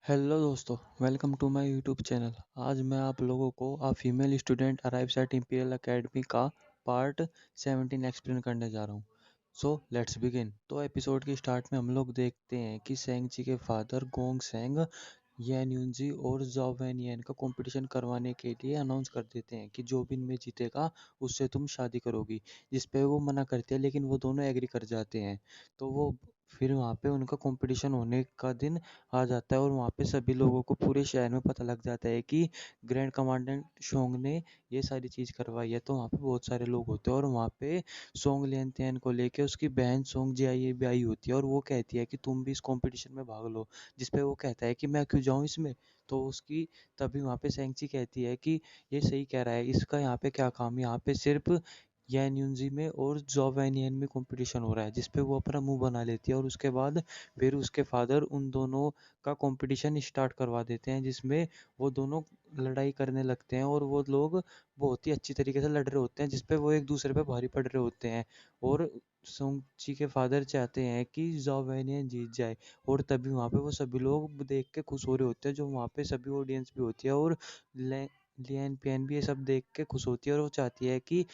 Hello दोस्तों, welcome to my YouTube channel. आज मैं आप लोगों को a female student arrives at Imperial Academy का पार्ट 17 एक्सप्लेन करने जा रहा हूँ। So let's begin. तो एपिसोड के स्टार्ट में हम लोग देखते हैं कि सेंगची के फादर गोंग सेंग यान यूनजी और जाओ वैनियन का कंपटीशन करवाने के लिए अनाउंस कर देते हैं कि जो भी इनमें जीतेगा उससे तुम शादी करोगी। जिस पे वो मना करते हैं, लेकिन वो दोनों एग्री कर जाते हैं। तो वो फिर वहाँ पे उनका कंपटीशन होने का दिन आ जाता है और वहाँ पे सभी लोगों को पूरे शहर में पता लग जाता है कि ग्रैंड कमांडेंट सोंग ने ये सारी चीज़ करवाई है। तो वहाँ पे बहुत सारे लोग होते हैं और वहाँ पे सोंग लियनथियन को लेके उसकी बहन सोंग जियाई भी आई होती है और वो कहती है कि तुम भी इस कंपटीशन में भाग लो। जिस पे वो कहता है कि मैं क्यों जाऊँ इसमें। तो उसकी तभी वहाँ पे सेंगची कहती है कि ये सही कह रहा है, इसका यहाँ पे क्या काम, यहाँ पे सिर्फ यान यूनजी में और जॉ वैनियन में कंपटीशन हो रहा है। जिस पे वो अपना मुंह बना लेती है और उसके बाद फिर उसके फादर उन दोनों का कंपटीशन स्टार्ट करवा देते हैं, जिसमें वो दोनों लड़ाई करने लगते हैं और वो लोग बहुत ही अच्छी तरीके से लड़ रहे होते हैं, जिस पे वो एक दूसरे पे भारी पड़ रहे होते हैं। और सोंगची के फादर चाहते हैं कि जाओ वैनियन जीत जाए। और तभी वहाँ पे वो सभी लोग देख के खुश हो रहे होते हैं, जो वहाँ पे सभी ऑडियंस भी होती है और लियन पियन भी ये सब देख के खुश होती है और वो चाहती है कि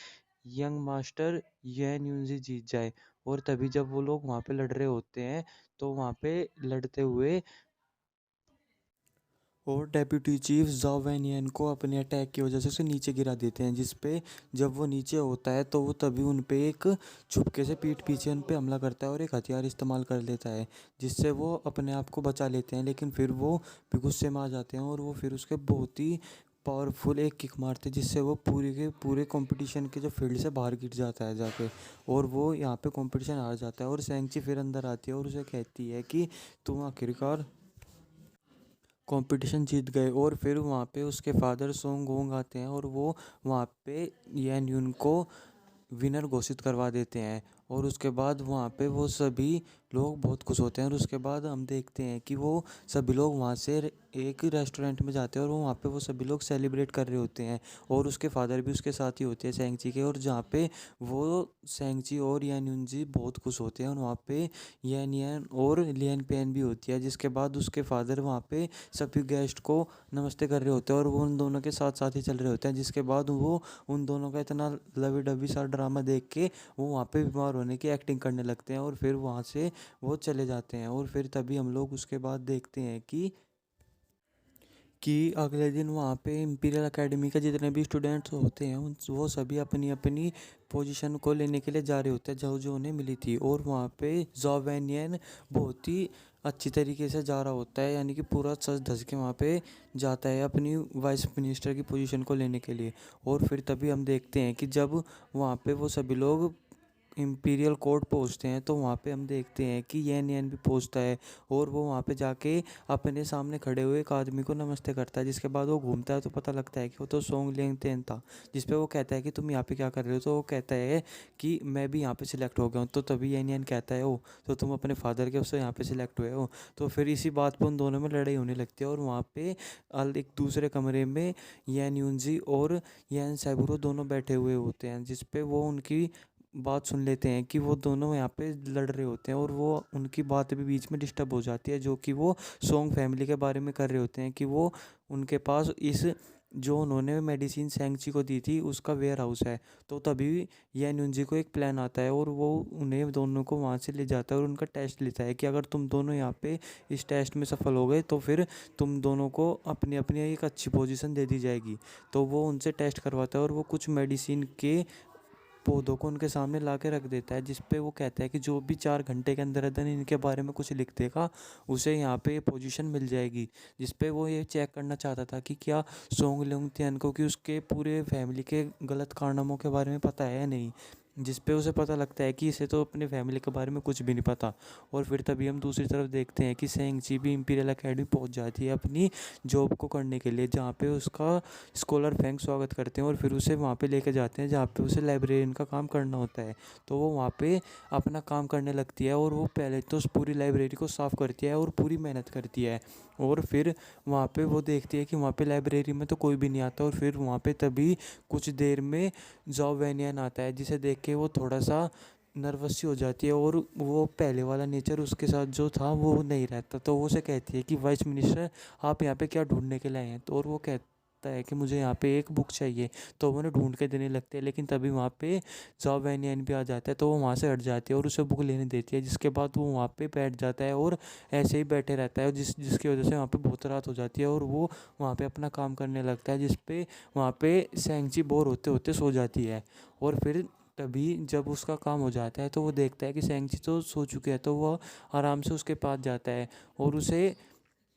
यंग मास्टर यन यूनजी जीत जाए। और तभी जब वो लोग वहाँ पे लड़ रहे होते हैं, तो वहाँ पे लड़ते हुए और डेप्यूटी चीफ जाओ वैनियन को अपने अटैक की वजह से उसे नीचे गिरा देते हैं। जिस पे जब वो नीचे होता है तो वो तभी उन पे एक छुपके से पीठ पीछे उन पे हमला करता है और एक हथियार इस्तेमाल कर लेता है, जिससे वो अपने आप को बचा लेते हैं। लेकिन फिर वो भी गुस्से में आ जाते हैं और वो फिर उसके बहुत ही पावरफुल एक किक मारते हैं, जिससे वो पूरे के पूरे कंपटीशन के जो फील्ड से बाहर गिर जाता है जाके। और वो यहाँ पे कंपटीशन हार जाता है और सेंगची फिर अंदर आती है और उसे कहती है कि तुम आखिरकार कंपटीशन जीत गए। और फिर वहाँ पे उसके फादर सोंग गोंग आते हैं और वो वहाँ पे यान यून को विनर घोषित करवा देते हैं। और उसके बाद वहाँ पे वो सभी लोग बहुत खुश होते हैं और उसके बाद हम देखते हैं कि वो सभी लोग वहाँ से एक रेस्टोरेंट में जाते हैं और वहाँ पे वो सभी लोग सेलिब्रेट कर रहे होते हैं। और उसके फादर भी उसके साथ ही होते हैं सेंगची के, और जहाँ पे वो सेंगची और यान यूनजी बहुत खुश होते हैं और वहाँ पे यान यान और लियन पेन भी होती है। जिसके बाद उसके फादर वहाँ पे सभी गेस्ट को नमस्ते कर रहे होते हैं और वो उन दोनों के साथ साथ ही चल रहे होते हैं। जिसके बाद वो उन दोनों का इतना लवी डबी सा ड्रामा देख के वो वहाँ पे बीमार होने की एक्टिंग करने लगते हैं और फिर वहाँ से वो चले जाते हैं। और फिर तभी हम लोग उसके बाद देखते हैं कि अगले दिन वहाँ पे इंपीरियल एकेडमी के जितने भी स्टूडेंट्स होते हैं उन वो सभी अपनी अपनी पोजीशन को लेने के लिए जा रहे होते हैं जो जो उन्हें मिली थी। और वहाँ पे जॉवेनियन बहुत ही अच्छी तरीके से जा रहा होता है, यानी कि पूरा सज धज के वहाँ पे जाता है अपनी वाइस मिनिस्टर की पोजीशन को लेने के लिए। और फिर तभी हम देखते हैं कि जब वहाँ पे वो सभी लोग इंपीरियल कोर्ट पहुंचते हैं तो वहाँ पे हम देखते हैं कि येन येन भी पहुंचता है और वो वहाँ पे जाके अपने सामने खड़े हुए एक आदमी को नमस्ते करता है। जिसके बाद वो घूमता है तो पता लगता है कि वो तो सोंग लेंगतेन था। जिस पे वो कहता है कि तुम यहाँ पे क्या कर रहे हो। तो वो कहता है कि मैं भी यहाँ पे सिलेक्ट हो गया हूँ। तो तभी येन येन कहता है, ओ तो तुम अपने फादर के उससे यहाँ पे सिलेक्ट हुए हो। तो फिर इसी बात पर उन दोनों में लड़ाई होने लगती है और वहाँ पे एक दूसरे कमरे में येन यूनजी और येन सैबुरो दोनों बैठे हुए होते हैं। जिस पे वो उनकी बात सुन लेते हैं कि वो दोनों यहाँ पे लड़ रहे होते हैं और वो उनकी बात भी बीच में डिस्टर्ब हो जाती है, जो कि वो सोंग फैमिली के बारे में कर रहे होते हैं कि वो उनके पास इस जो उन्होंने मेडिसिन सेंगची को दी थी उसका वेयर हाउस है। तो तभी यह नुंजी को एक प्लान आता है और वो उन्हें दोनों को वहाँ से ले जाता है और उनका टेस्ट लेता है कि अगर तुम दोनों यहाँ पे इस टेस्ट में सफल हो गए तो फिर तुम दोनों को अपनी अपनी एक अच्छी पोजीशन दे दी जाएगी। तो वो उनसे टेस्ट करवाता है और वो कुछ मेडिसिन के पौधों को उनके सामने ला के रख देता है। जिस पे वो कहता है कि जो भी 4 घंटे के अंदर अंदर इनके बारे में कुछ लिख देगा उसे यहाँ पे पोजीशन मिल जाएगी। जिस पे वो ये चेक करना चाहता था कि क्या सोंग लेंगथियन को कि उसके पूरे फैमिली के गलत कारनामों के बारे में पता है या नहीं। जिस पे उसे पता लगता है कि इसे तो अपने फैमिली के बारे में कुछ भी नहीं पता। और फिर तभी हम दूसरी तरफ देखते हैं कि सेंगची भी इंपीरियल एकेडमी पहुंच जाती है अपनी जॉब को करने के लिए, जहाँ पे उसका स्कॉलर फैंग स्वागत करते हैं और फिर उसे वहाँ पे लेके जाते हैं जहाँ पे उसे लाइब्रेरियन का काम करना होता है। तो वो वहाँ पे अपना काम करने लगती है और वो पहले तो उस पूरी लाइब्रेरी को साफ़ करती है और पूरी मेहनत करती है। और फिर वहाँ पे वो देखती है कि वहाँ पे लाइब्रेरी में तो कोई भी नहीं आता। और फिर वहाँ पे तभी कुछ देर में जॉब वैनियन आता है, जिसे देख के वो थोड़ा सा नर्वस सी हो जाती है और वो पहले वाला नेचर उसके साथ जो था वो नहीं रहता। तो वो उसे कहती है कि वाइस मिनिस्टर, आप यहाँ पे क्या ढूंढने के लिए आए हैं? तो और वो कहता है कि मुझे यहाँ पे एक बुक चाहिए। तो वो उन्हें ढूंढ के देने लगते हैं, लेकिन तभी वहाँ पे जॉ वैनियन भी आ जाता है। तो वो वहाँ से हट जाती है और उसे बुक लेने देती है, जिसके बाद वो वहाँ पे बैठ जाता है और ऐसे ही बैठे रहता है, जिसकी वजह से वहाँ पे बहुत रात हो जाती है और वो वहाँ पे अपना काम करने लगता है, जिसपे वहाँ पे सेंची बोर होते होते सो जाती है। और फिर तभी जब उसका काम हो जाता है तो वो देखता है कि सेंची तो सो चुके हैं, तो वो आराम से उसके पास जाता है और उसे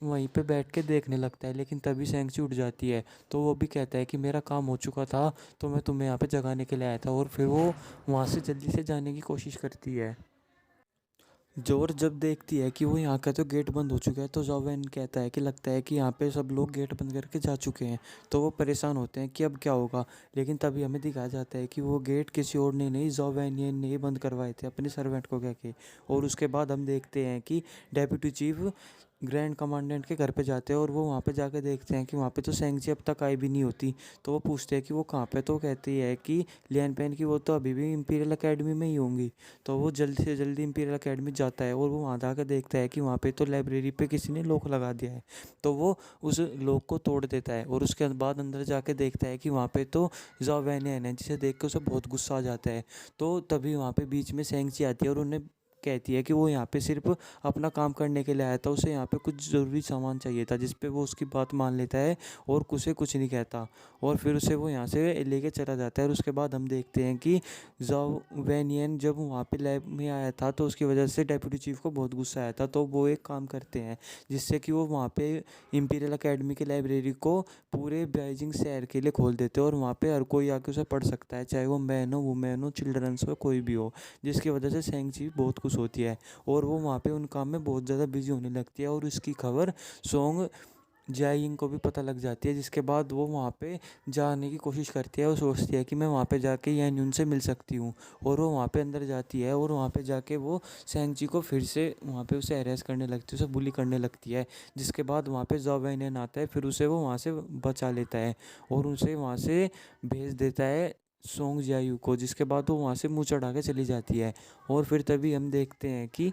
वहीं पे बैठ के देखने लगता है। लेकिन तभी सेंची उठ जाती है, तो वो भी कहता है कि मेरा काम हो चुका था, तो मैं तुम्हें यहाँ पे जगाने के लिए आया था। और फिर वो वहाँ से जल्दी से जाने की कोशिश करती है। जोर जब देखती है कि वो यहाँ का तो गेट बंद हो चुका है, तो जॉवेन कहता है कि लगता है कि यहाँ पे सब लोग गेट बंद करके जा चुके हैं। तो वो परेशान होते हैं कि अब क्या होगा। लेकिन तभी हमें दिखाया जाता है कि वो गेट किसी और ने नहीं, जॉवेनियन ने ही बंद करवाए थे अपने सर्वेंट को कह के। और उसके बाद हम देखते हैं कि डेप्यूटी चीफ ग्रैंड कमांडेंट के घर पे जाते हैं और वो वहाँ पे जाके देखते हैं कि वहाँ पे तो सेंगजी अब तक आई भी नहीं होती। तो वो पूछते हैं कि वो कहाँ पे, तो वो कहती है कि लियन पेन की वो तो अभी भी इंपीरियल एकेडमी में ही होंगी। तो वो जल्दी से जल्दी इंपीरियल एकेडमी जाता है और वो वहाँ जाकर देखता है कि वहाँ पे तो लाइब्रेरी पे किसी ने लॉक लगा दिया है। तो वो उस लॉक को तोड़ देता है और उसके बाद अंदर जाके देखता है कि वहाँ पे तो ज़ाओ वैनियन है, जिसे देख के उसे बहुत गुस्सा आ जाता है। तो तभी वहाँ पे बीच में सेंगची आती है और उन्हें कहती है कि वो यहाँ पे सिर्फ अपना काम करने के लिए आया था, उसे यहाँ पे कुछ ज़रूरी सामान चाहिए था, जिस पे वो उसकी बात मान लेता है और उसे कुछ नहीं कहता। और फिर उसे वो यहाँ से लेके चला जाता है। और उसके बाद हम देखते हैं कि ज़ाओ वैनियन जब वहाँ पे लैब में आया था तो उसकी वजह से डेप्यूटी चीफ को बहुत गुस्सा आया था। तो वो एक काम करते हैं जिससे कि वो वहाँ पे इंपीरियल एकेडमी की लाइब्रेरी को पूरे बेइजिंग शहर के लिए खोल देते हैं और वहाँ पे हर कोई आके उसे पढ़ सकता है, चाहे वो मैन हो, वुमेन हो, चिल्ड्रंस हो, कोई भी हो। जिसकी वजह से सेंगची बहुत खुश होती है और वो वहाँ पे उन काम में बहुत ज़्यादा बिजी होने लगती है। और इसकी खबर सोंग जाइंग को भी पता लग जाती है, जिसके बाद वो वहाँ पे जाने की कोशिश करती है। वो सोचती है कि मैं वहाँ पे जाके यान यून से मिल सकती हूँ। और वो वहाँ पे अंदर जाती है और वहाँ पे जाके वो सेंगची को फिर से वहाँ पे उसे हैरेस करने लगती है, उसे बुली करने लगती है। जिसके बाद वहाँ पे ज़ाओ वैनियन आता है, फिर उसे वो वहाँ से बचा लेता है और उसे वहाँ से भेज देता है सोंग जियायू को। जिसके बाद वो वहाँ से मुँह चढ़ा के चली जाती है। और फिर तभी हम देखते हैं कि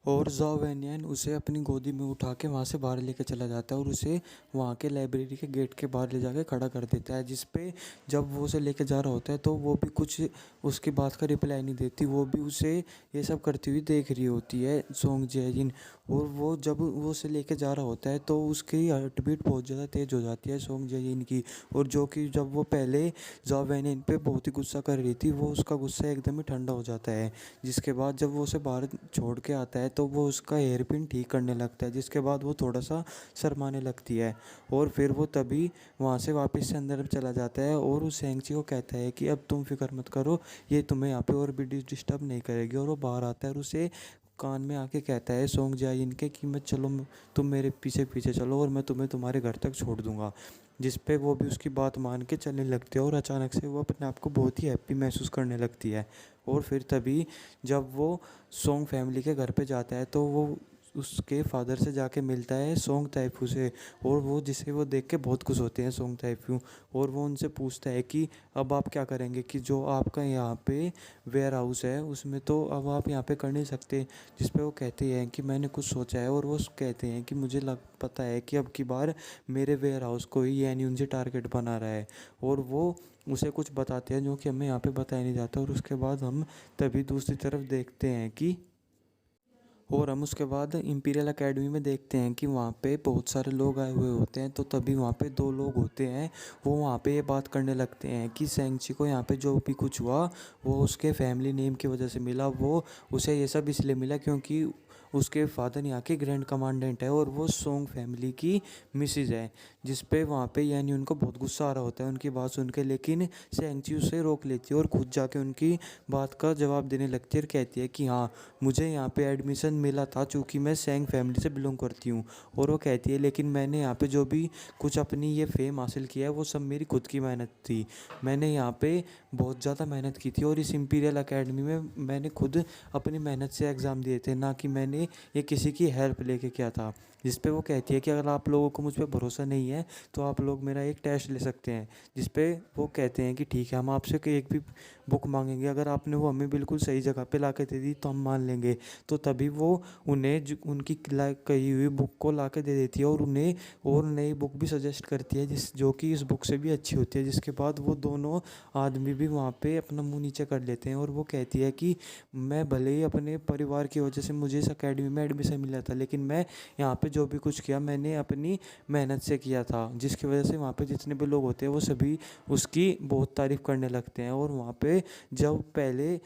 और ज़ाओ वैनियन उसे अपनी गोदी में उठा के वहाँ से बाहर लेके चला जाता है और उसे वहाँ के लाइब्रेरी के गेट के बाहर ले जाके खड़ा कर देता है। जिस पे जब वो उसे लेके जा रहा होता है तो वो भी कुछ उसकी बात का रिप्लाई नहीं देती, वो भी उसे ये सब करती हुई देख रही होती है सोंग जैजिन। और वो जब वो उसे लेके जा रहा होता है तो उसकी हार्ट बीट बहुत ज़्यादा तेज़ हो जाती है सोंग जैजिन की। और जो कि जब वो पहले ज़ाओ वैनियन पे बहुत ही गुस्सा कर रही थी, वो उसका गुस्सा एकदम ही ठंडा हो जाता है। जिसके बाद जब वो उसे बाहर छोड़ के आता है तो वो उसका हेयर पिन ठीक करने लगता है, जिसके बाद वो थोड़ा सा शर्माने लगती है। और फिर वो तभी वहाँ से वापस से अंदर चला जाता है और उस सेंगची को कहता है कि अब तुम फिक्र मत करो, ये तुम्हें यहाँ पे और भी डिस्टर्ब नहीं करेगी। और वो बाहर आता है और उसे कान में आके कहता है सोंग जाए इनके कि मैं चलो, तुम मेरे पीछे पीछे चलो और मैं तुम्हें तुम्हारे घर तक छोड़ दूंगा। जिस पे वो भी उसकी बात मान के चलने लगती है और अचानक से वो अपने आप को बहुत ही हैप्पी महसूस करने लगती है। और फिर तभी जब वो सोंग फैमिली के घर पे जाता है तो वो उसके फादर से जाके मिलता है सोंग ताइफू से। और वो जिसे वो देख के बहुत खुश होते हैं सोंग ताइफू। और वो उनसे पूछता है कि अब आप क्या करेंगे, कि जो आपका यहाँ पे वेयर हाउस है उसमें तो अब आप यहाँ पे कर नहीं सकते। जिस पे वो कहते हैं कि मैंने कुछ सोचा है। और वो कहते हैं कि मुझे लग पता है कि अब की बार मेरे वेयर हाउस को ही यानी उनसे टारगेट बना रहा है। और वो उसे कुछ बताते हैं जो कि हमें यहाँ पे बताया नहीं जाता। और उसके बाद हम तभी दूसरी तरफ देखते हैं कि और हम उसके बाद इंपीरियल एकेडमी में देखते हैं कि वहाँ पे बहुत सारे लोग आए हुए होते हैं। तो तभी वहाँ पे दो लोग होते हैं, वो वहाँ पे ये बात करने लगते हैं कि सेंगची को यहाँ पे जो भी कुछ हुआ वो उसके फैमिली नेम की वजह से मिला। वो उसे ये सब इसलिए मिला क्योंकि उसके फादर यहाँ के ग्रैंड कमांडेंट है और वो सोंग फैमिली की मिसिज है। जिस पे वहाँ पे यानी उनको बहुत गुस्सा आ रहा होता है उनकी बात सुन के, लेकिन सेंगची उसे रोक लेती है और खुद जाके उनकी बात का जवाब देने लगती है और कहती है कि हाँ, मुझे यहाँ पे एडमिशन मिला था चूँकि मैं सेंग फैमिली से बिलोंग करती हूँ। और वो कहती है लेकिन मैंने यहाँ पे जो भी कुछ अपनी ये फेम हासिल किया है वो सब मेरी खुद की मेहनत थी। मैंने यहाँ पे बहुत ज़्यादा मेहनत की थी और इस इंपीरियल एकेडमी में मैंने खुद अपनी मेहनत से एग्ज़ाम दिए थे, ना कि मैंने ये किसी की हेल्प लेके किया था। जिस पे वो कहती है कि अगर आप लोगों को मुझ पर भरोसा नहीं है तो आप लोग मेरा एक टेस्ट ले सकते हैं। जिस पे वो कहते हैं कि ठीक है, हम आपसे एक भी बुक मांगेंगे, अगर आपने वो हमें बिल्कुल सही जगह पे ला के दे दी तो हम मान लेंगे। तो तभी वो उन्हें उनकी कही हुई बुक को ला के दे देती है और उन्हें और नई बुक भी सजेस्ट करती है जिस जो कि इस बुक से भी अच्छी होती है। जिसके बाद वो दोनों आदमी भी वहाँ पे अपना मुंह नीचे कर लेते हैं और वो कहती है कि मैं भले ही अपने परिवार की वजह से मुझे इस अकेडमी में एडमिशन मिला था, लेकिन मैं यहाँ पे जो भी कुछ किया मैंने अपनी मेहनत से किया था, जिसकी वजह से वहाँ पे जितने भी लोग होते हैं वो सभी उसकी बहुत तारीफ़ करने लगते हैं। और वहाँ पे जब पहले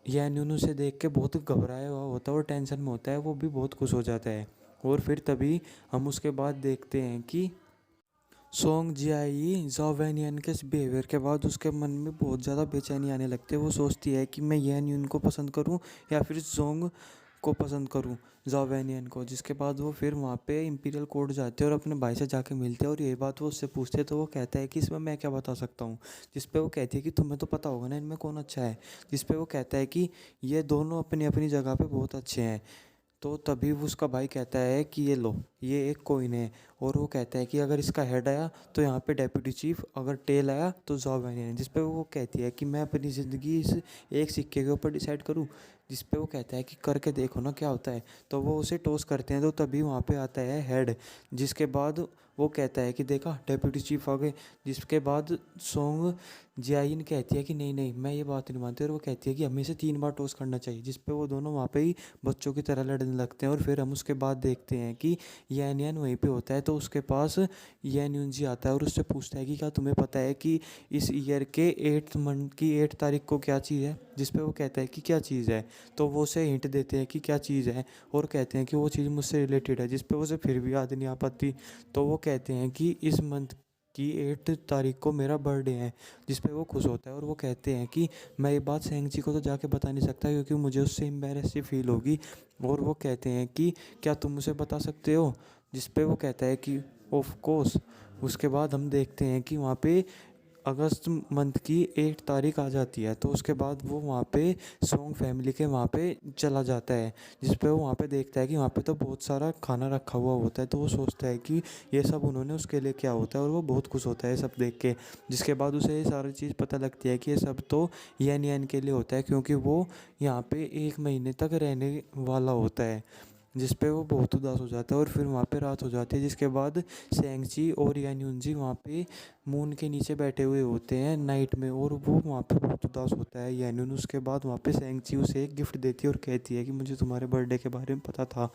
यह न्यून उसे देख के बहुत घबराया हुआ होता है और टेंशन में होता है, वो भी बहुत खुश हो जाता है। और फिर तभी हम उसके बाद देखते हैं कि सोंग जियाई ज़ाओवैनियन के इस बिहेवियर के बाद उसके मन में बहुत ज़्यादा बेचैनी आने लगती है। वो सोचती है कि मैं येन यून को पसंद करूं या फिर जोंग को पसंद करूं, ज़ाओवैनियन को। जिसके बाद वो फिर वहाँ पे इंपीरियल कोर्ट जाते हैं और अपने भाई से जाके मिलते हैं और ये बात वो उससे पूछते हैं। तो वो कहता है कि इसमें मैं क्या बता सकता हूँ। जिस पे वो कहती है कि तुम्हें तो पता होगा ना इनमें कौन अच्छा है। जिस पे वो कहता है कि ये दोनों अपनी अपनी जगह पे बहुत अच्छे हैं। तो तभी वो उसका भाई कहता है कि ये लो, ये एक कॉइन है। और वो कहता है कि अगर इसका हेड आया तो यहाँ पे डेप्यूटी चीफ, अगर टेल आया तो ज़ाओवैनियन। जिस पे वो कहती है कि मैं अपनी ज़िंदगी इस एक सिक्के के ऊपर डिसाइड करूँ। जिस पे वो कहता है कि करके देखो ना क्या होता है। तो वो उसे टॉस करते हैं तो तभी वहाँ पे आता है हेड। जिसके बाद वो कहता है कि देखा डेप्यूटी चीफ आ गए। जिसके बाद सोंग जियाइन कहती है कि नहीं नहीं मैं ये बात नहीं मानती, और वो कहती है कि हमें से 3 बार टॉस करना चाहिए। जिस पे वो दोनों वहाँ पे ही बच्चों की तरह लड़ने लगते हैं। और फिर हम उसके बाद देखते हैं कि यैन यैन वहीं पे होता है। तो उसके पास यैन यून जी आता है और उससे पूछता है कि क्या तुम्हें पता है कि इस ईयर के 8th मंथ की 8 तारीख को क्या चीज़ है। जिस पे वो कहता है कि क्या चीज़ है। तो वो उसे हिंट देते हैं कि क्या चीज़ है और कहते हैं कि वो चीज़ मुझसे रिलेटेड है। जिस पे उसे फिर भी याद नहीं आ पाती। तो वो कहते हैं कि इस मंथ की 8 तारीख को मेरा बर्थडे है। जिस पे वो खुश होता है और वो कहते हैं कि मैं ये बात सेंग जी को तो जाके बता नहीं सकता क्योंकि मुझे उससे एम्बेरस सी फील होगी। और वो कहते हैं कि क्या तुम उसे बता सकते हो। जिस पे वो कहता है कि ऑफ कोर्स। उसके बाद हम देखते हैं कि वहाँ पे अगस्त मंथ की 8 तारीख आ जाती है। तो उसके बाद वो वहाँ पे सोंग फैमिली के वहाँ पे चला जाता है। जिस पे वो वहाँ पे देखता है कि वहाँ पे तो बहुत सारा खाना रखा हुआ होता है। तो वो सोचता है कि ये सब उन्होंने उसके लिए क्या होता है और वो बहुत खुश होता है सब देख के। जिसके बाद उसे ये सारी चीज़ पता लगती है कि ये सब तो येन येन के लिए होता है क्योंकि वो यहाँ पे 1 महीने तक रहने वाला होता है। जिस पे वो बहुत उदास हो जाता है और फिर वहाँ पे रात हो जाती है। जिसके बाद सेंगजी और यान्यून जी वहाँ पे मून के नीचे बैठे हुए होते हैं नाइट में, और वो वहाँ पे बहुत उदास होता है यान्यून। उसके बाद वहाँ पे सेंगजी उसे एक गिफ्ट देती है और कहती है कि मुझे तुम्हारे बर्थडे के बारे में पता था।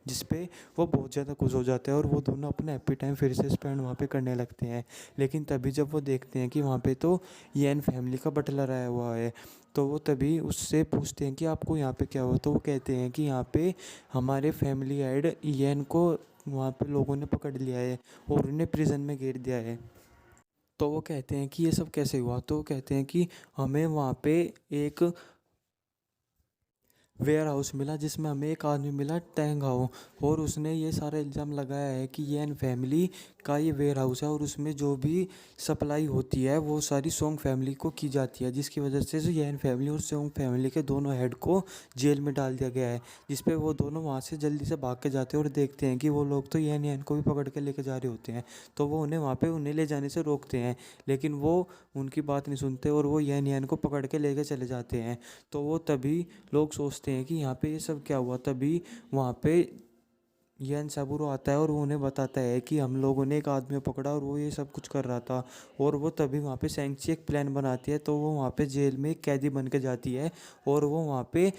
जिस पे वो बहुत ज़्यादा खुश हो जाते हैं और वो दोनों अपना हैप्पी टाइम फिर से स्पेंड वहाँ पे करने लगते हैं। लेकिन तभी जब वो देखते हैं कि वहाँ पे तो येन फैमिली का बटलर आया हुआ है। तो वो तभी उससे पूछते हैं कि आपको यहाँ पे क्या हुआ। तो वो कहते हैं कि यहाँ पे हमारे फैमिली हेड येन को वहाँ पे लोगों ने पकड़ लिया है और उन्हें प्रिजन में घेर दिया है। तो वो कहते हैं कि ये सब कैसे हुआ। तो वो कहते हैं कि हमें वहाँ पे एक वेयर हाउस मिला जिसमें हमें एक आदमी मिला टैंग हाउ, और उसने ये सारा इल्ज़ाम लगाया है कि येन फैमिली का ये वेयर हाउस है और उसमें जो भी सप्लाई होती है वो सारी सोंग फैमिली को की जाती है। जिसकी वजह से येन फैमिली और सोंग फैमिली के दोनों हेड को जेल में डाल दिया गया है। जिस पे वो दोनों वहाँ से जल्दी से भाग के जाते हैं और देखते हैं कि वो लोग तो येन येन को भी पकड़ के लेके जा रहे होते हैं। तो वो उन्हें वहाँ पे उन्हें ले जाने से रोकते हैं, लेकिन वो उनकी बात नहीं सुनते और वो येन येन को पकड़ के लेके चले जाते हैं। तो वो तभी लोग सोचते हैं कि यहाँ पे ये सब क्या हुआ। तभी वहाँ पे यन साबुरो आता है और वो उन्हें बताता है कि हम लोगों ने एक आदमी को पकड़ा और वो ये सब कुछ कर रहा था। और वो तभी वहाँ पे सेंगची एक प्लान बनाती है। तो वो वहाँ पे जेल में एक कैदी बन के जाती है और वो वहाँ पे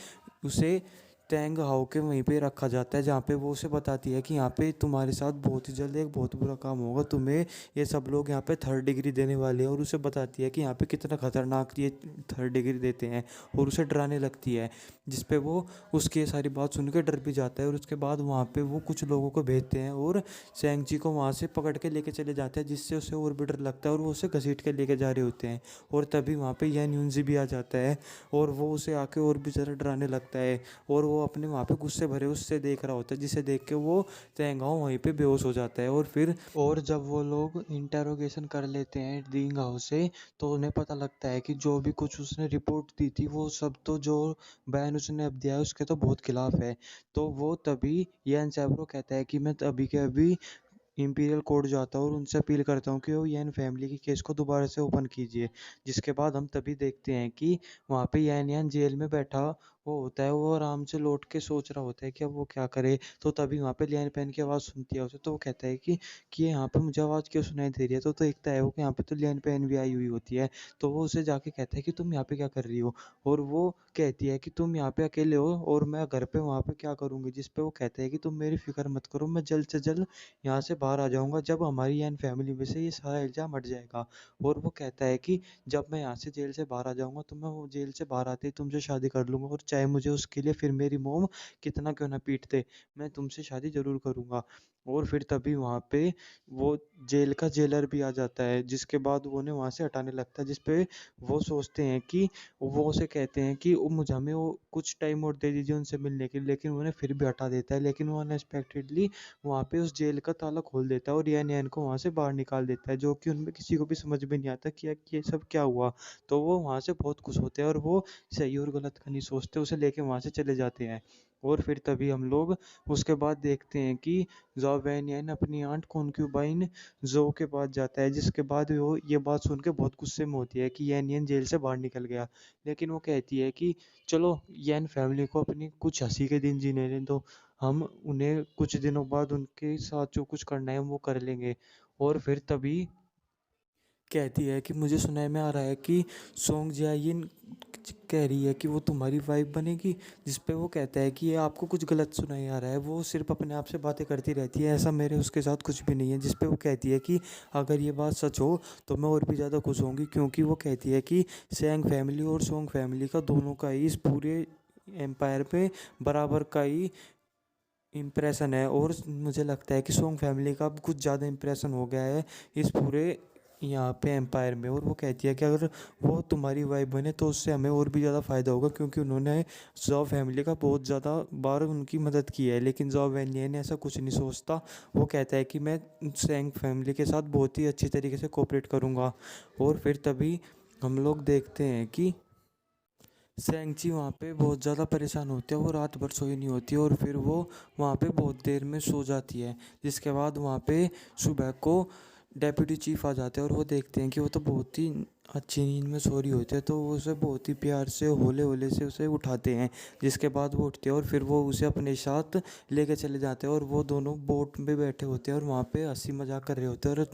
उसे टैंग हाउ के वहीं पे रखा जाता है, जहाँ पे वो उसे बताती है कि यहाँ पे तुम्हारे साथ बहुत ही जल्द एक बहुत बुरा काम होगा, तुम्हें ये सब लोग यहाँ पे 3rd डिग्री देने वाले हैं। और उसे बताती है कि यहाँ पे कितना खतरनाक ये 3rd डिग्री देते हैं और उसे डराने लगती है। जिस पे वो उसकी ये सारी बात सुन के डर भी जाता है और उसके बाद वहाँ पे वो कुछ लोगों को भेजते हैं और सेंगची को वहाँ से पकड़ के लेके चले जाते हैं, जिससे उसे और भी डर लगता है और वो उसे घसीट के लेके जा रहे होते हैं। और तभी वहाँ पे यन यूनजी भी आ जाता है और वो उसे आके और भी ज़्यादा डराने लगता है और वो अपने वहाँ पे गुस्से भरे उससे देख रहा होता है, जिसे देख के वो तेंगाओ वहीं पे बेहोश हो जाता है। और जब वो लोग इंटेरोगेशन कर लेते हैं डींग हाउस से, तो उन्हें पता लगता है कि जो भी कुछ उसने रिपोर्ट दी थी वो सब तो जो बयान उसने अब दिया है उसके तो बहुत खिलाफ है। तो वो तभी यन सैब्रो कहता है कि मैं अभी के अभी इंपीरियल कोर्ट जाता हूँ और उनसे अपील करता हूँ कि वो यैन फैमिली की केस को दोबारा से ओपन कीजिए। जिसके बाद हम तभी देखते हैं कि वहाँ पे यैन यैन जेल में बैठा वो होता है, वो आराम से लौट के सोच रहा होता है कि अब वो क्या करे। तो तभी वहाँ पे लियान पैन की आवाज़ सुनती है उसे, तो वो कहता है कि ये यहाँ पे मुझे आवाज़ क्यों सुनाई दे रही है। तो देखता है वो कि यहाँ पे तो लियान पैन भी आई हुई होती है। तो वो उसे जाके कहता है कि तुम यहाँ पे क्या कर रही हो। और वो कहती है कि तुम यहाँ पे अकेले हो और मैं घर पे वहाँ पे क्या करूँगी। जिस पे वो कहता है कि तुम मेरी फिक्र मत करो, मैं जल्द से जल्द यहाँ से बाहर आ जाऊँगा जब हमारी यैन फैमिली में से ये सारा इल्ज़ाम हट जाएगा। और वो कहता है कि जब मैं यहाँ से जेल से बाहर आ जाऊँगा तो मैं वो जेल से बाहर आते ही तुमसे शादी कर लूँगा, और चाहे मुझे उसके लिए फिर मेरी मॉम कितना क्यों ना पीट दे, मैं तुमसे शादी ज़रूर करूँगा। और फिर तभी वहाँ पे वो जेल का जेलर भी आ जाता है, जिसके बाद वो उन्हें वहाँ से हटाने लगता है। जिस पे वो सोचते हैं कि वो उसे कहते हैं कि वो मुझे हमें वो कुछ टाइम और दे दीजिए उनसे मिलने के लिए, लेकिन वो उन्हें फिर भी हटा देता है। लेकिन वो अनएक्सपेक्टेडली वहाँ पे उस जेल का ताला खोल देता है और यैन यैन को वहाँ से बाहर निकाल देता है, जो कि उनमें किसी को भी समझ में नहीं आता कि ये सब क्या हुआ। तो वो वहाँ से बहुत खुश होते हैं और वो सही और गलत का नहीं सोचते, उसे लेके वहाँ से चले जाते हैं। और फिर तभी हम लोग उसके बाद देखते हैं कि ज़ाओ वैन यैन अपनी आंट कॉन्क्यूबाइन ज़ो के पास जाता है, जिसके बाद वो ये बात सुन के बहुत गुस्से में होती है कि यैन यैन जेल से बाहर निकल गया। लेकिन वो कहती है कि चलो यैन फैमिली को अपनी कुछ हंसी के दिन जीने दें, तो हम उन्हें कुछ दिनों बाद उनके साथ जो कुछ करना है वो कर लेंगे। और फिर तभी कहती है कि मुझे सुनाई में आ रहा है कि सोंग जाइन कह रही है कि वो तुम्हारी वाइफ बनेगी। जिस पे वो कहता है कि ये आपको कुछ गलत सुनाई आ रहा है, वो सिर्फ अपने आप से बातें करती रहती है, ऐसा मेरे उसके साथ कुछ भी नहीं है। जिस पे वो कहती है कि अगर ये बात सच हो तो मैं और भी ज़्यादा खुश होंगी, क्योंकि वो कहती है कि सैंग फैमिली और सोंग फैमिली का दोनों का ही इस पूरे एम्पायर पे बराबर का ही इम्प्रेशन है। और मुझे लगता है कि सोंग फैमिली का अब कुछ ज़्यादा इम्प्रेशन हो गया है इस पूरे यहाँ पे एम्पायर में। और वो कहती है कि अगर वो तुम्हारी वाइफ बने तो उससे हमें और भी ज़्यादा फ़ायदा होगा, क्योंकि उन्होंने जॉ फैमिली का बहुत ज़्यादा बार उनकी मदद की है। लेकिन जॉ वैनिये ने ऐसा कुछ नहीं सोचता। वो कहता है कि मैं सैंग फैमिली के साथ बहुत ही अच्छी तरीके से कोऑपरेट करूँगा। और फिर तभी हम लोग देखते हैं कि सैंची वहाँ पे बहुत ज़्यादा परेशान होते हैं, वो रात भर सोई नहीं होती और फिर वो वहाँ पे बहुत देर में सो जाती है। जिसके बाद वहाँ पे सुबह को डेप्यूटी चीफ आ जाते हैं और वो देखते हैं कि वो तो बहुत ही अच्छी नींद में सो रही होती है, तो वो उसे बहुत ही प्यार से होले होले से उसे उठाते हैं। जिसके बाद वो उठते हैं और फिर वो उसे अपने साथ लेके चले जाते हैं और वो दोनों बोट में बैठे होते हैं और वहाँ पे हंसी मजाक कर रहे होते हैं और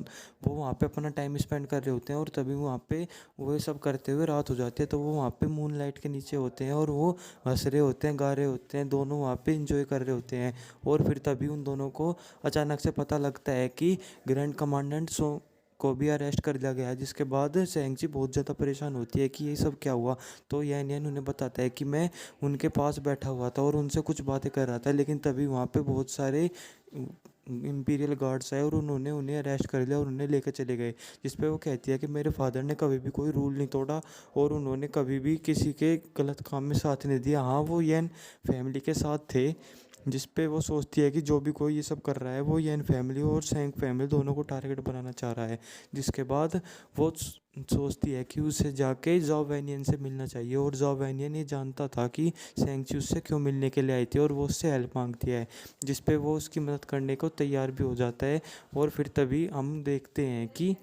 वो वहाँ पे अपना टाइम स्पेंड कर रहे होते हैं। और तभी वहाँ पे वो ये सब करते हुए रात हो जाती है, तो वो वहाँ पे मून लाइट के नीचे होते हैं और वो हंस रहे होते हैं, गा रहे होते हैं, दोनों वहाँ पे इंजॉय कर रहे होते हैं। और फिर तभी उन दोनों को अचानक से पता लगता है कि ग्रैंड कमांडेंट सो को भी अरेस्ट कर लिया गया है। जिसके बाद सेंगची बहुत ज़्यादा परेशान होती है कि ये सब क्या हुआ। तो यैन यैन उन्हें बताता है कि मैं उनके पास बैठा हुआ था और उनसे कुछ बातें कर रहा था, लेकिन तभी वहाँ पे बहुत सारे इंपीरियल गार्ड्स आए और उन्होंने उन्हें अरेस्ट कर लिया और उन्हें लेकर चले गए। जिस पे वो कहती है कि मेरे फादर ने कभी भी कोई रूल नहीं तोड़ा और उन्होंने कभी भी किसी के गलत काम में साथ नहीं दिया। हाँ, वो यैन फैमिली के साथ थे। जिस पे वो सोचती है कि जो भी कोई ये सब कर रहा है वो यैन फैमिली और सैंग फैमिली दोनों को टारगेट बनाना चाह रहा है। जिसके बाद वो सोचती है कि उसे जाके ज़ाओ वैनियन से मिलना चाहिए, और ज़ाओ वैनियन ये जानता था कि सैंगची उससे क्यों मिलने के लिए आई थी और वो उससे हेल्प मांगती है। जिस पे वो उसकी मदद करने को तैयार भी हो जाता है। और फिर तभी हम देखते हैं कि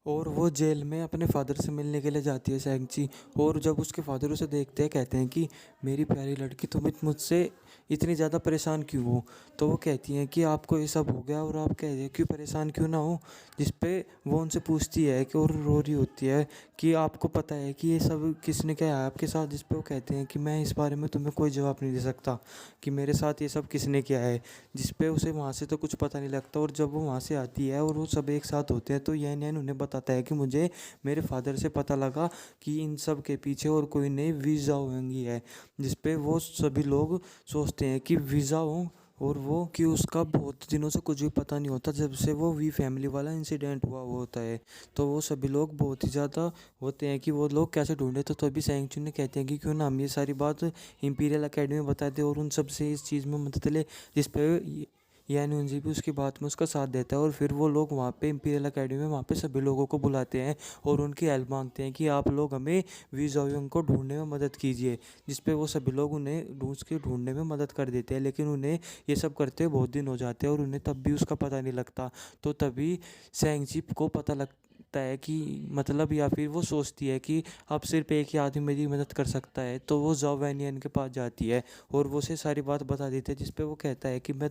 और वो जेल में अपने फादर से मिलने के लिए जाती है सैंगची। और जब उसके फादर उसे देखते हैं कहते हैं कि मेरी प्यारी लड़की तुम मुझसे इतनी ज़्यादा परेशान क्यों हो। तो वो कहती हैं कि आपको ये सब हो गया और आप कह रहे हैं क्यों परेशान क्यों ना हो। जिस पे वो उनसे पूछती है कि और रो रही होती है कि आपको पता है कि ये सब किसने किया है आपके साथ। जिस पे वो कहते हैं कि मैं इस बारे में तुम्हें कोई जवाब नहीं दे सकता कि मेरे साथ ये सब किसने किया है। जिस पे उसे वहाँ से तो कुछ पता नहीं लगता। और जब वो वहाँ से आती है और वो सब एक साथ होते हैं तो यैन यैन उन्हें बताता है कि मुझे मेरे फादर से पता लगा कि इन सब के पीछे और कोई नहीं वीज़ा होंगी है। जिस पे वो सभी लोग सोचते हैं कि वीज़ा हो, और वो कि उसका बहुत दिनों से कुछ भी पता नहीं होता जब से वो वी फैमिली वाला इंसिडेंट हुआ वो होता है। तो वो सभी लोग बहुत ही ज़्यादा होते हैं कि वो लोग कैसे ढूंढे। तो तभी सैंगचुन ने कहते हैं कि क्यों ना हम ये सारी बात इंपीरियल अकेडमी में बता दें और उन सब से इस चीज़ में मदद ले। जिस पे यान यूनजी भी उसकी बात में उसका साथ देता है और फिर वो लोग वहाँ पे इंपीरियल अकेडमी में वहाँ पे सभी लोगों को बुलाते हैं और उनकी हेल्प मांगते हैं कि आप लोग हमें वी ज़ोंग को ढूंढने में मदद कीजिए। जिस पे वो सभी लोग उन्हें ढूंढने में मदद कर देते हैं, लेकिन उन्हें ये सब करते हुए बहुत दिन हो जाते हैं और उन्हें तब भी उसका पता नहीं लगता। तो तभी सेंगजी को पता लगता है कि मतलब, या फिर वो सोचती है कि अब सिर्फ एक ही आदमी मेरी मदद कर सकता है। तो वो ज़ाओ वैनियन के पास जाती है और वो उसे सारी बात बता देती है, जिस पे वो कहता है कि मैं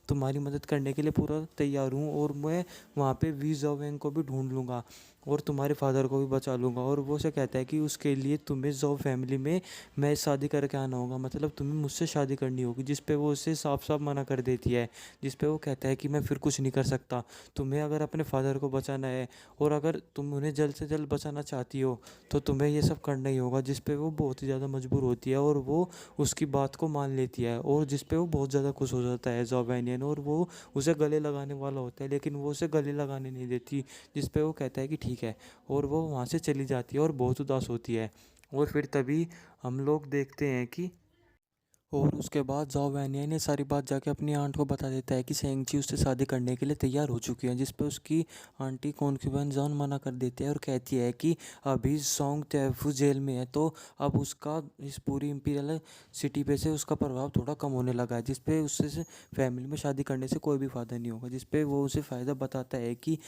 तुम्हारी मदद करने के लिए पूरा तैयार हूँ और मैं वहाँ पे वी ज़ोंग को भी ढूंढ लूँगा और तुम्हारे फादर को भी बचा लूँगा। और वो उसे कहता है कि उसके लिए तुम्हें ज़ों फैमिली में मैं शादी करके आना होगा, मतलब तुम्हें मुझसे शादी करनी होगी। जिस पे वो उसे साफ साफ मना कर देती है, जिस पे वो कहता है कि मैं फिर कुछ नहीं कर सकता। तुम्हें अगर अपने फादर को बचाना है और अगर तुम उन्हें जल्द से जल्द बचाना चाहती हो तो तुम्हें ये सब करना ही होगा। जिस पे वो बहुत ही ज़्यादा मजबूर होती है और वो उसकी बात को मान लेती है और जिस पे वो बहुत ज़्यादा खुश हो जाता है ज़ाओ वैनियन, और वो उसे गले लगाने वाला होता है लेकिन वो उसे गले लगाने नहीं देती। जिस पे वो कहता है कि ठीक है, और वो वहाँ से चली जाती है और बहुत उदास होती है। और फिर तभी हम लोग देखते हैं कि और उसके बाद ज़ाओ वैनियन ये सारी बात जाके अपनी आंट को बता देता है कि सेंगची उससे शादी करने के लिए तैयार हो चुकी है। जिस पे उसकी आंटी कॉन्क्यूबेन जॉन मना कर देती है और कहती है कि अभी सोंग तेफू जेल में है, तो अब उसका इस पूरी इंपीरियल सिटी पे से उसका प्रभाव थोड़ा कम होने लगा है। जिस पे उससे से फैमिली में शादी करने से कोई भी फ़ायदा नहीं होगा। जिस पे वो उसे फ़ायदा बताता है कि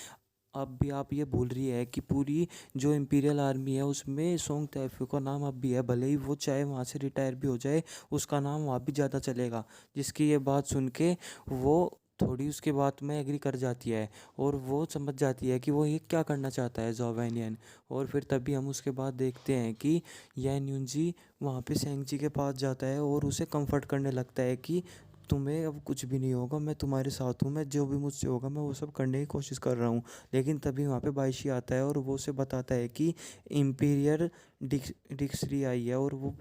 अब भी आप ये भूल रही है कि पूरी जो इंपीरियल आर्मी है उसमें सोंग तैफू का नाम अब भी है, भले ही वो चाहे वहाँ से रिटायर भी हो जाए उसका नाम वहाँ भी ज़्यादा चलेगा। जिसकी ये बात सुन के वो थोड़ी उसके बात में एग्री कर जाती है और वो समझ जाती है कि वो ये क्या करना चाहता है ज़ाओ वैनियन। और फिर तभी हम उसके बाद देखते हैं कि यान यूनजी वहाँ पे सेंगजी के पास जाता है और उसे कंफर्ट करने लगता है कि तुम्हें अब कुछ भी नहीं होगा, मैं तुम्हारे साथ हूँ, मैं जो भी मुझसे होगा मैं वो सब करने की कोशिश कर रहा हूँ। लेकिन तभी वहाँ पे बाइशी आता है और वो उसे बताता है कि इम्पीरियल डिक्शनरी आई है और वो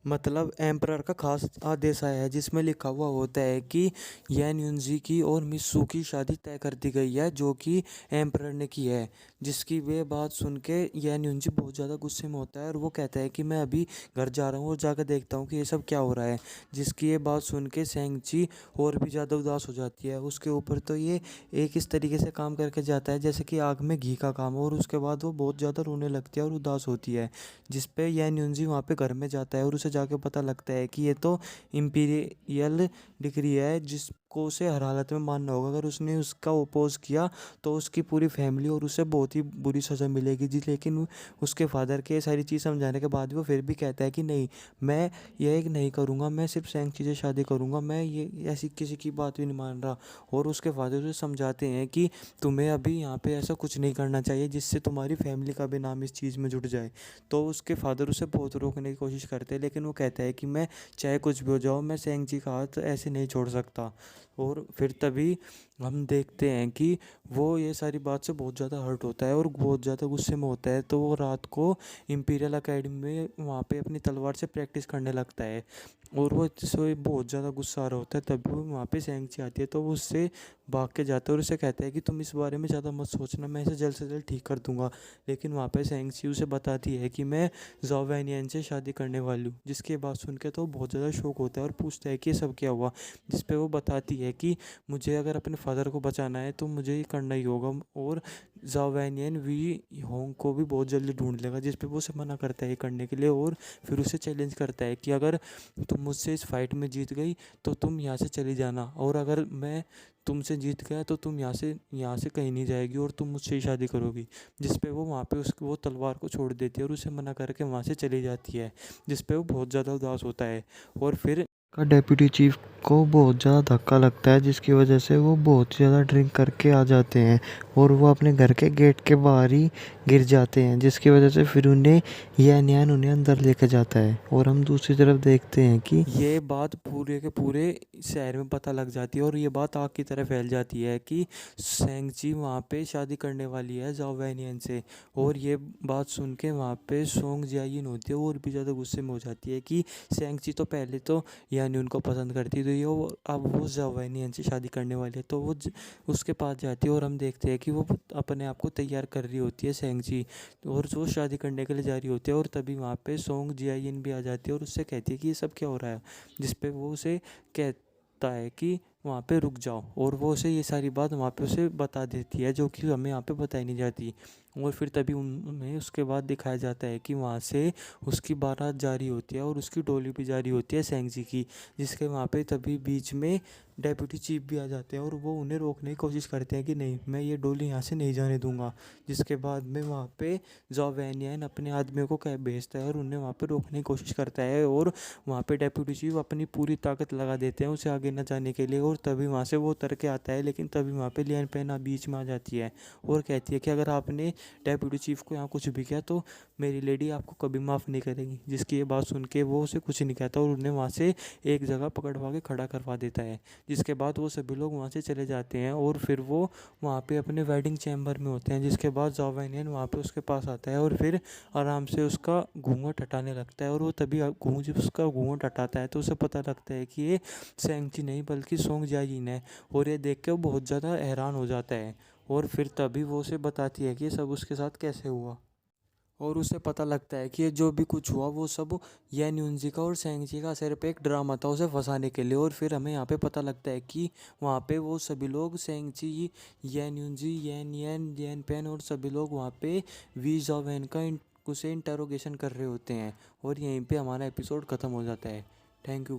मतलब एम्परर का खास आदेश आया है, जिसमें लिखा हुआ होता है कि यान यूनजी की और मिस सू की शादी तय कर दी गई है जो कि एम्परर ने की है। जिसकी वे बात सुन के यान यूनजी बहुत ज़्यादा गुस्से में होता है और वो कहता है कि मैं अभी घर जा रहा हूँ और जाकर देखता हूँ कि ये सब क्या हो रहा है। जिसकी ये बात सुन के सेंगची और भी ज़्यादा उदास हो जाती है। उसके ऊपर तो ये एक इस तरीके से काम करके जाता है जैसे कि आग में घी का काम, और उसके बाद वो बहुत ज़्यादा रोने लगती है और उदास होती है। जिस पे यान यूनजी वहाँ पे घर में जाता है और उसे जाके पता लगता है कि ये तो इम्पीरियल डिग्री है जिसको उसे हर हालत में मानना होगा। अगर उसने उसका ओपोज किया तो उसकी पूरी फैमिली और उसे बहुत ही बुरी सज़ा मिलेगी जी। लेकिन उसके फादर के सारी चीज़ समझाने के बाद वो फिर भी कहता है कि नहीं, मैं ये नहीं करूँगा, मैं सिर्फ सेंगची से शादी करूँगा, मैं ये ऐसी किसी की बात भी नहीं मान रहा। और उसके फादर उसे समझाते हैं कि तुम्हें अभी यहाँ पे ऐसा कुछ नहीं करना चाहिए जिससे तुम्हारी फैमिली का भी नाम इस चीज़ में जुड़ जाए। तो उसके फादर उसे बहुत रोकने की कोशिश करते हैं लेकिन वो कहता है कि मैं चाहे कुछ भी हो जाओ, मैं सेंगजी का हाथ ऐसे नहीं छोड़ सकता। और फिर तभी हम देखते हैं कि वो ये सारी बात से बहुत ज़्यादा हर्ट होता है और बहुत ज़्यादा गुस्से में होता है। तो वो रात को इंपीरियल अकेडमी में वहाँ पे अपनी तलवार से प्रैक्टिस करने लगता है और वो इससे बहुत ज़्यादा गुस्सा आ रहा होता है। तभी वो वहाँ पे सेंगची आती है तो वो उससे भाग के जाता है और उसे कहता है कि तुम इस बारे में ज़्यादा मत सोचना, मैं इसे जल्द से जल्द ठीक कर दूंगा। लेकिन वहाँ पे सेंगची उसे बताती है कि मैं ज़ाओ वैनियन से शादी करने वाली हूँ। जिसके बात सुन के तो बहुत ज़्यादा शौक होता है और पूछता है कि ये सब क्या हुआ। जिस पे वो बताती है कि मुझे अगर अपने फादर को बचाना है तो मुझे ये करना ही होगा और ज़ाओ वैनियन वी होंग को भी बहुत जल्दी ढूंढ लेगा। जिस पे वो उसे मना करता है ये करने के लिए और फिर उसे चैलेंज करता है कि अगर तुम मुझसे इस फाइट में जीत गई तो तुम यहाँ से चली जाना, और अगर मैं तुमसे जीत गया तो तुम यहाँ से कहीं नहीं जाएगी और तुम मुझसे ही शादी करोगी। जिस पे वो वहाँ पे उसको वो तलवार को छोड़ देती है और उसे मना करके वहाँ से चली जाती है। जिस पे वो बहुत ज़्यादा उदास होता है और फिर का डेप्यूटी चीफ को बहुत ज़्यादा धक्का लगता है जिसकी वजह से वो बहुत ज़्यादा ड्रिंक करके आ जाते हैं और वो अपने घर के गेट के बाहर ही गिर जाते हैं। जिसकी वजह से फिर उन्हें यान यान उन्हें अंदर लेके जाता है। और हम दूसरी तरफ देखते हैं कि ये बात पूरे के पूरे शहर में पता लग जाती है और ये बात आग की तरह फैल जाती है कि सेंगची वहाँ पे शादी करने वाली है ज़ाओ वैनियन से। और ये बात सुन के वहाँ पे सोंग जियायिन होती है और भी ज़्यादा गुस्से में हो जाती है कि सेंगची तो पहले तो यानी उनको पसंद करती, तो ये वो अब वो ज़ाओ वैनियन से शादी करने वाली है। तो वो उसके पास जाती है और हम देखते हैं कि वो अपने आप को तैयार कर रही होती है सेंगची, और वो शादी करने के लिए जा रही होती है। और तभी वहाँ पे सोंग जियायिन भी आ जाती है और उससे कहती है कि ये सब क्या हो रहा है। जिस पे वो उसे कह बोलता है कि वहाँ पे रुक जाओ, और वो उसे ये सारी बात वहाँ पे उसे बता देती है जो कि हमें यहाँ पे बताई नहीं जाती। और फिर तभी उन्हें उसके बाद दिखाया जाता है कि वहाँ से उसकी बारात जारी होती है और उसकी डोली भी जारी होती है सेंगजी की, जिसके वहाँ पे तभी बीच में डेप्यूटी चीफ भी आ जाते हैं और वो उन्हें रोकने की कोशिश करते हैं कि नहीं, मैं ये डोली यहाँ से नहीं जाने दूंगा। जिसके बाद में वहाँ पे जॉ वैनियन अपने आदमियों को कैब भेजता है और उन्हें वहाँ पे रोकने की कोशिश करता है, और वहाँ पे डेप्यूटी चीफ अपनी पूरी ताकत लगा देते हैं उसे आगे न जाने के लिए, और तभी वहाँ से वो उतर के आता है। लेकिन तभी वहाँ पे लियन पेन बीच में आ जाती है और कहती है कि अगर आपने डेप्यूटी चीफ को यहाँ कुछ भी किया तो मेरी लेडी आपको कभी माफ़ नहीं करेगी। जिसकी ये बात सुन के वो उसे कुछ नहीं कहता और उन्हें वहाँ से एक जगह पकड़वा के खड़ा करवा देता है। जिसके बाद वो सभी लोग वहाँ से चले जाते हैं और फिर वो वहाँ पे अपने वेडिंग चैम्बर में होते हैं। जिसके बाद जॉवेनियन वहाँ पे उसके पास आता है और फिर आराम से उसका घूंघट हटाने लगता है, और वो तभी जब उसका घूंघट हटाता है तो उसे पता लगता है कि ये सेंगची नहीं बल्कि सोंग जायिन है। और ये देख के वो बहुत ज़्यादा हैरान हो जाता है, और फिर तभी वो उसे बताती है कि ये सब उसके साथ कैसे हुआ। और उसे पता लगता है कि ये जो भी कुछ हुआ वो सब येन यूनजी का और सेंगजी का सिर्फ एक ड्रामा था उसे फंसाने के लिए। और फिर हमें यहाँ पे पता लगता है कि वहाँ पे वो सभी लोग सेंगजी, येन यूनजी, येन येन, येन पेन और सभी लोग वहाँ पे वी जॉवेन का उसे इंटरोगेशन कर रहे होते हैं। और यहीं पे हमारा एपिसोड ख़त्म हो जाता है। Thank you.